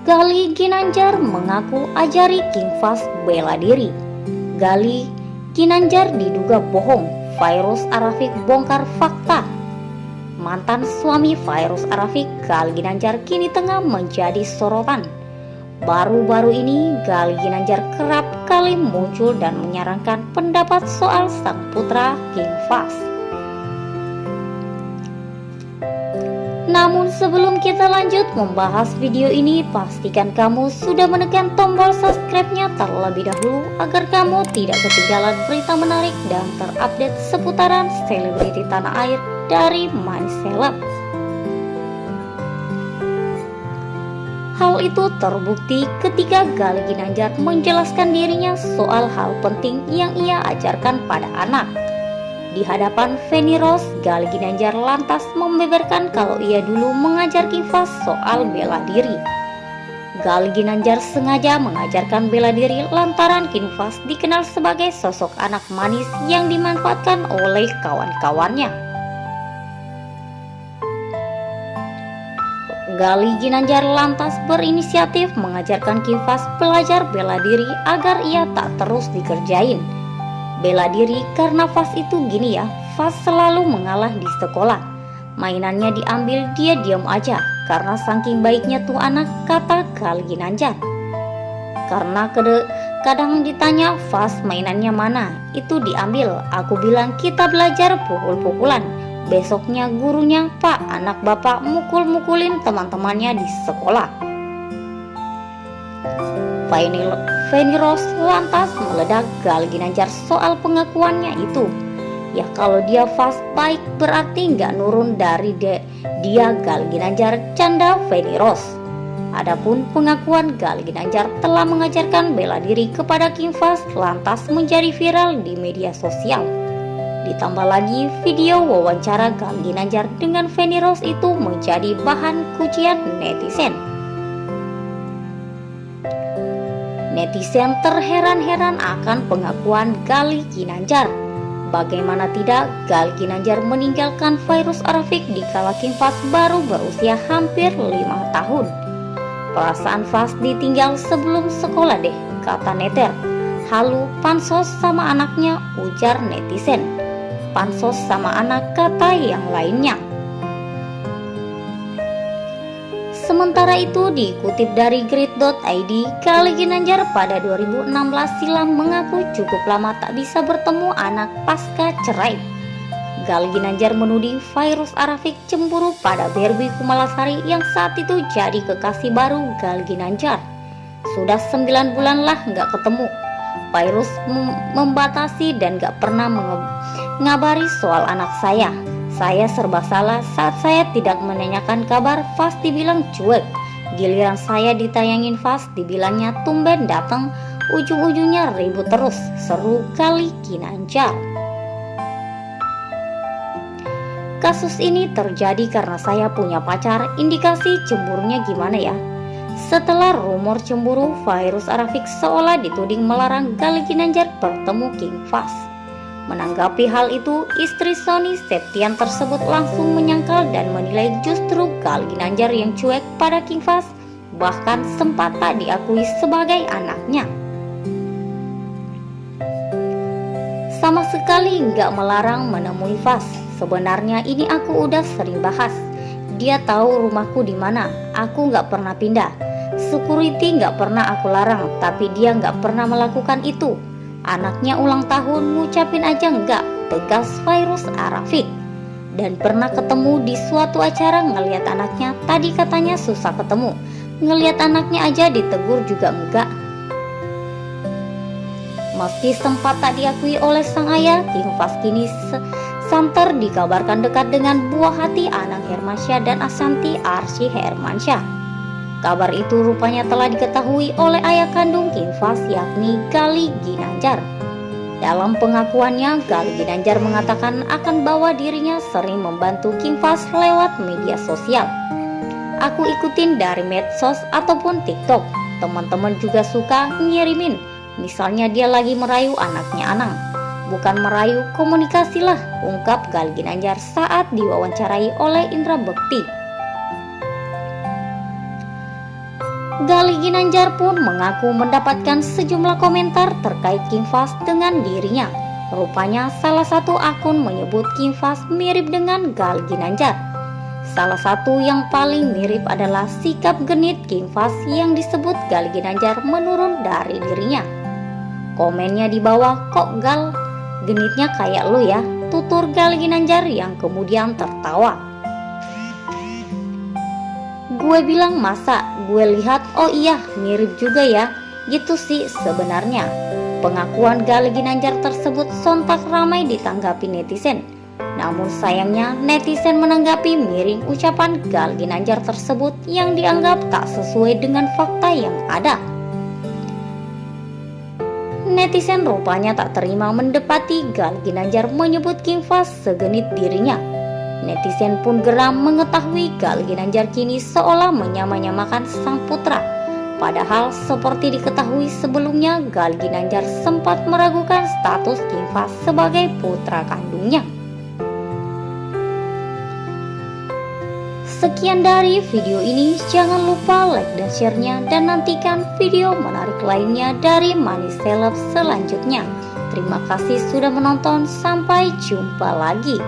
Gali Ginanjar mengaku ajari King Fahd bela diri. Gali Ginanjar diduga bohong, Fairuz Arafik bongkar fakta. Mantan suami Fairuz Arafik, Gali Ginanjar, kini tengah menjadi sorotan. Baru-baru ini Gali Ginanjar kerap kali muncul dan menyarankan pendapat soal sang putra King Fahd. Namun sebelum kita lanjut membahas video ini, pastikan kamu sudah menekan tombol subscribe-nya terlebih dahulu agar kamu tidak ketinggalan berita menarik dan terupdate seputaran selebriti tanah air dari Money Celeb. Hal itu terbukti ketika Gali Ginanjar menjelaskan dirinya soal hal penting yang ia ajarkan pada anak. Di hadapan Feni Rose, Gali Ginanjar lantas membeberkan kalau ia dulu mengajar King Fahd soal bela diri. Gali Ginanjar sengaja mengajarkan bela diri lantaran King Fahd dikenal sebagai sosok anak manis yang dimanfaatkan oleh kawan-kawannya. Gali Ginanjar lantas berinisiatif mengajarkan King Fahd belajar bela diri agar ia tak terus dikerjain. Bela diri karena Fahd itu gini ya, Fahd selalu mengalah di sekolah. Mainannya diambil, dia diam aja karena saking baiknya tuh anak, kata Gali Ginanjar. Karena kadang ditanya, Fahd mainannya mana? Itu diambil. Aku bilang kita belajar pukul-pukulan. Besoknya gurunya, Pak, anak bapak mukul-mukulin teman-temannya di sekolah. Feni Rose lantas meledak Gali Ginanjar soal pengakuannya itu. Ya kalau dia Fahd baik berarti nggak nurun dari dia Gali Ginanjar, canda Feni Rose. Adapun pengakuan Gali Ginanjar telah mengajarkan bela diri kepada King Fahd lantas menjadi viral di media sosial. Ditambah lagi video wawancara Gali Ginanjar dengan Feni Rose itu menjadi bahan pujian netizen. Netizen terheran-heran akan pengakuan Gali Ginanjar. Bagaimana tidak, Gali Ginanjar meninggalkan Fairuz Arafik di kala King Fahd baru berusia hampir 5 tahun. Perasaan Fahd ditinggal sebelum sekolah deh, kata netter. Halu, pansos sama anaknya, ujar netizen. Pansos sama anak, kata yang lainnya. Sementara itu dikutip dari grid.id, Gali Ginanjar pada 2016 silam mengaku cukup lama tak bisa bertemu anak pasca cerai. Gali Ginanjar menuding Fairuz Arafik cemburu pada Barbie Kumalasari yang saat itu jadi kekasih baru Gali Ginanjar. Sudah 9 bulan lah nggak ketemu. Fairuz membatasi dan gak pernah mengabari soal anak saya. Saya serba salah saat saya tidak menanyakan kabar, Fahd dibilang cuek. Giliran saya ditayangin Fahd dibilangnya tumben datang, ujung-ujungnya ribut terus, seru Gali Ginanjar. Kasus ini terjadi karena saya punya pacar, indikasi cemburunya gimana ya? Setelah rumor cemburu, Fairuz Arafik seolah dituding melarang Gali Ginanjar bertemu King Fahd. Menanggapi hal itu, istri Sony Septian tersebut langsung menyangkal dan menilai justru Gali Ginanjar yang cuek pada King Fahd, bahkan sempat tak diakui sebagai anaknya. Sama sekali nggak melarang menemui Fahd. Sebenarnya ini aku udah sering bahas. Dia tahu rumahku di mana. Aku nggak pernah pindah. Security nggak pernah aku larang, tapi dia nggak pernah melakukan itu. Anaknya ulang tahun ngucapin aja enggak, tegas Fairuz Arafik. Dan pernah ketemu di suatu acara ngelihat anaknya, tadi katanya susah ketemu. Ngelihat anaknya aja ditegur juga enggak. Meski sempat tak diakui oleh sang ayah, King Fahd kini santer dikabarkan dekat dengan buah hati Anang Hermansyah dan Ashanty Arsy Hermansyah. Kabar itu rupanya telah diketahui oleh ayah kandung King Fahd, yakni Gali Ginanjar. Dalam pengakuannya, Gali Ginanjar mengatakan akan bawa dirinya sering membantu King Fahd lewat media sosial. Aku ikutin dari medsos ataupun TikTok. Teman-teman juga suka ngirimin. Misalnya dia lagi merayu anaknya Anang. Bukan merayu, komunikasilah, ungkap Gali Ginanjar saat diwawancarai oleh Indra Bekti. Galih Ginanjar pun mengaku mendapatkan sejumlah komentar terkait King Fahd dengan dirinya. Rupanya salah satu akun menyebut King Fahd mirip dengan Galih Ginanjar. Salah satu yang paling mirip adalah sikap genit King Fahd yang disebut Galih Ginanjar menurun dari dirinya. Komennya di bawah, "Kok Gal, genitnya kayak lo ya," tutur Galih Ginanjar yang kemudian tertawa. "Gue bilang masa, gue lihat, oh iya mirip juga ya, gitu sih sebenarnya." Pengakuan Galih Ginanjar tersebut sontak ramai ditanggapi netizen. Namun sayangnya netizen menanggapi miring ucapan Galih Ginanjar tersebut yang dianggap tak sesuai dengan fakta yang ada. Netizen rupanya tak terima mendapati Galih Ginanjar menyebut King Fahd segenit dirinya. Netizen pun geram mengetahui Galih Ginanjar kini seolah menyamanyamakan sang putra. Padahal seperti diketahui sebelumnya, Galih Ginanjar sempat meragukan status King Fahd sebagai putra kandungnya. Sekian dari video ini, jangan lupa like dan share-nya dan nantikan video menarik lainnya dari Money Celeb selanjutnya. Terima kasih sudah menonton, sampai jumpa lagi.